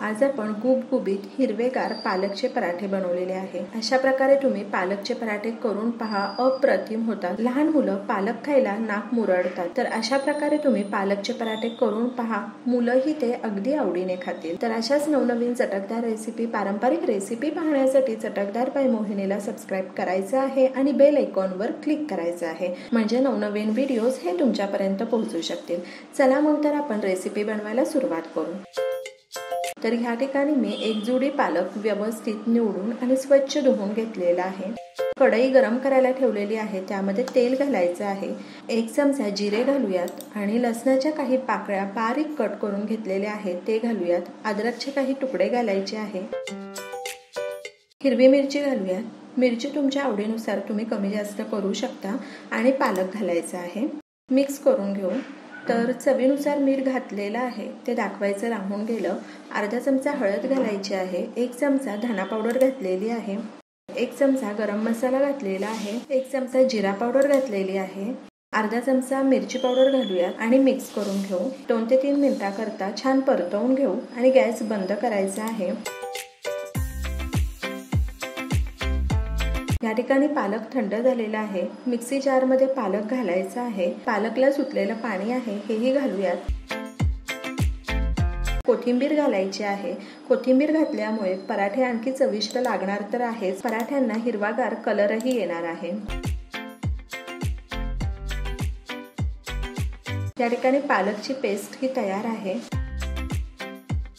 आज आपण गुबगुबीत हिरवेगार पालकचे पराठे बनवलेले आहे। अशा प्रकारे तुम्ही पालकचे पराठे करून पहा, अप्रतिम होतात। लहान मुलं पालक खायला नाक मुरडतात, तर अशा प्रकारे तुम्ही पालकचे पराठे करून पहा, मुलंही ते अगदी आवडीने खातील। तर अशाच नवनवीन चटकदार रेसिपी, पारंपरिक रेसिपी पाहण्यासाठी चटकदार बाय मोहिनीला सबस्क्राइब करायचं आहे आणि बेल आयकॉनवर क्लिक करायचं आहे, म्हणजे नवनवीन व्हिडिओज हे तुमच्यापर्यंत पोहोचू शकतील। चला मग तर आपण रेसिपी बनवायला सुरुवात करू। तर ह्या ठिकाणी मी एक जुडी पालक व्यवस्थित निवडून आणि स्वच्छ धुवून घेतलेला आहे। कढई गरम करायला ठेवलेली आहे, त्यामध्ये तेल घालायचं आहे। 1 चमचा जिरे घालूयात आणि लसणाच्या काही पाकळ्या बारीक कट करून घेतलेल्या आहेत ते घालूयात। अद्रकचे काही तुकडे घालायचे आहे। हिरवी मिरची घालूयात। मिरची तुमच्या आवडीनुसार तुम्ही कमी जास्त करू शकता आणि पालक घालायचा आहे। मिक्स करून घेऊ। तर चवीनुसार मीठ घातलेलं आहे ते दाखवायचं राहून गेलं। अर्धा चमचा हळद घालायची आहे। 1 चमचा धना पावडर घातलेली आहे। 1 चमचा गरम मसाला घातलेला आहे। 1 चमचा जिरा पावडर घातलेली आहे। अर्धा चमचा मिरची पावडर घालूयात आणि मिक्स करून घेऊ। 2 ते 3 मिनिटाकरता छान परतवून घेऊ आणि गॅस बंद करायचा आहे। या ठिकाणी पालक थंड झालेला आहे। मिक्सी जार मध्ये पालक घालायचा आहे। पालकला सुटलेलं पाणी आहे हेही घालूयात। कोथिंबीर घालायची आहे। कोथिंबीर घातल्यामुळे पराठे आणखी चविष्ट लागणार तर आहेच, पराठ्यांना हिरवागार कलरही येणार आहे। या ठिकाणी पालकची पेस्ट ही तयार आहे,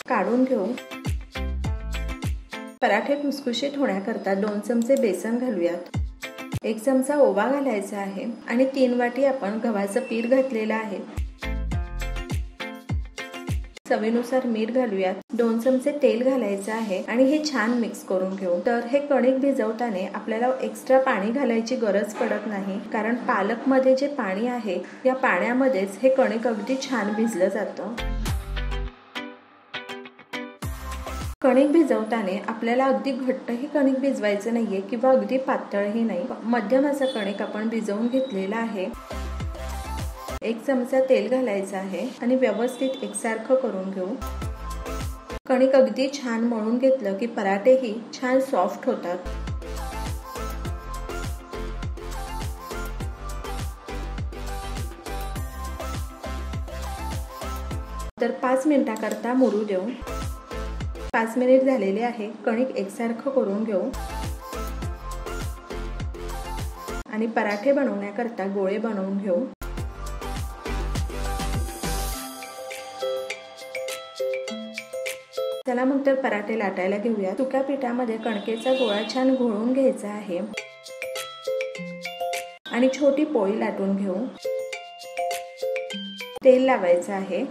काढून घेऊ। पराठे खुसखुशीत होण्याकरता 2 चमचे बेसन घालूयात। 1 चमचा ओवा घालायचा आहे आणि 3 वाटी आपण गव्हाचं पीठ घातलेलं आहे। चवीनुसार मीठ घालूयात। 2 चमचे तेल घालायचं आहे आणि हे छान मिक्स करून घेऊ। तर हे कणिक भिजवताना आपल्याला एक्स्ट्रा पाणी घालायची गरज पडत नाही, कारण पालक मध्ये जे पाणी आहे या पाण्यामध्येच हे कणिक अगदी छान भिजलं जातं। कणिक भिजवताना आपल्याला अगदी घट्टही कणिक भिजवायचं नाहीये किंवा अगदी पातळही नाही, मध्यम असं कणिक आपण भिजवून घेतलेलं आहे। 1 चमचा तेल घालायचं आहे आणि व्यवस्थित एकसारखं करून घेऊ। कणिक अगदी छान मळून घेतलं की पराठेही छान सॉफ्ट होतात। तर 5 मिनिटाकरता मुरू देऊ। 5 मिनिट झालेले आहे। कणिक एकसारखं करून घेऊ आणि पराठे बनवण्याकरता गोळे बनवून घेऊ। चला मग तर पराठे लाटायला घेऊया। सुक्या पिठामध्ये कणकेचा गोळा छान घोळून घ्यायचा आहे आणि छोटी पोळी लाटून घेऊ। तेल लावायचं आहे।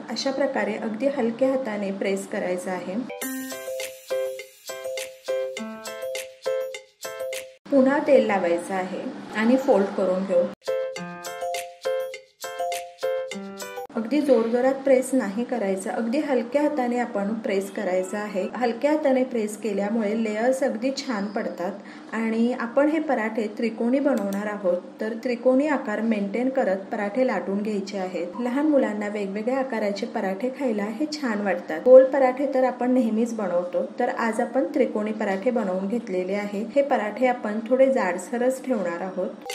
अशा प्रकारे अगदी हलक्या हाताने प्रेस करायचं आहे। पुन्हा तेल लावायचं आहे आणि फोल्ड करून घेऊ। अगदी जोरजोरात प्रेस नाही करायचं, अगदी हलक्या हाताने आपण प्रेस करायचं आहे। हलक्या हाताने प्रेस केल्यामुळे लेयर्स अगदी छान पडतात आणि आपण हे पराठे त्रिकोणी बनवणार आहोत, तर त्रिकोणी आकार मेंटेन करत पराठे लाटून घ्यायचे आहेत। लहान मुलांना वेगवेगळ्या आकाराचे पराठे खायला हे छान वाटतात। गोल पराठे तर आपण नेहमीच बनवतो, तर आज आपण त्रिकोणी पराठे बनवून घेतलेले आहे। हे पराठे आपण थोडे जाडसरच ठेवणार आहोत।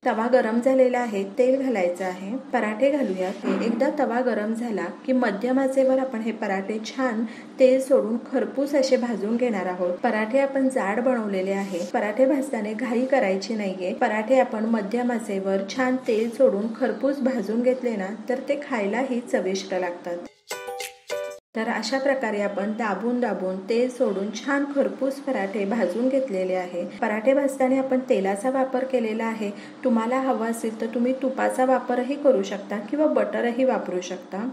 तवा गरम झालेला आहे, तेल घालायचं आहे। पराठे घालूयात। एकदा तवा गरम झाला की मध्यम आचेवर आपण हे पराठे छान तेल सोडून खरपूस असे भाजून घेणार आहोत। पराठे आपण जाड बनवलेले आहे, पराठे भाजताना घाई करायची नाहीये। पराठे आपण मध्यम आचेवर छान तेल सोडून खरपूस भाजून घेतले ना, तर ते खायलाही चविष्ट लागतात। तर अशा प्रकारे आपण दाबून दाबून तेल सोडून छान खरपूस पराठे भाजून घेतलेले आहे। पराठे भाजताना आपण तेलाचा वापर केलेला आहे। तुम्हाला हवा असेल तर तुम्ही तुपाचा वापरही करू शकता किंवा बटरही वापरू शकता।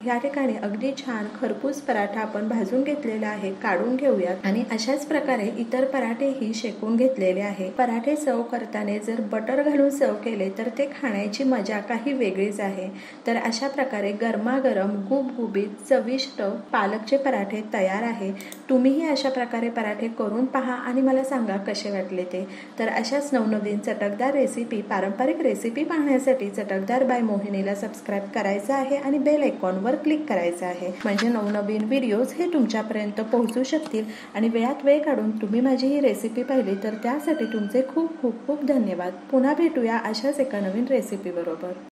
या ठिकाणी अगदी छान खरपूस पराठा आपण भाजून घेतलेला आहे, काढून घेऊयात आणि अशाच प्रकारे इतर पराठेही शेकून घेतलेले आहे. पराठे सर्व करताना जर बटर घालून सर्व केले तर ते खाण्याची मजा काही वेगळीच आहे. तर अशा प्रकारे गरमागरम गुबगुबीत चविष्ट पालकचे पराठे तयार आहे. तुम्हीही अशा प्रकारे पराठे करून पहा आणि मला सांगा कसे वाटले ते. तर अशाच नवनवीन चटकदार रेसिपी, पारंपरिक रेसिपी पाहण्यासाठी चटकदार बाय मोहिनीला सबस्क्राईब करायचं आहे आणि बेल आयकॉनवर क्लिक करायचं आहे, म्हणजे नवनवीन व्हिडिओज हे तुमच्यापर्यंत पोहोचू शकतील. आणि वेळात वेळ काढून तुम्ही माझी ही रेसिपी पाहिली तर त्यासाठी तुमचे खूप खूप खूप धन्यवाद. पुन्हा भेटूया अशाच एका नवीन रेसिपी बरोबर.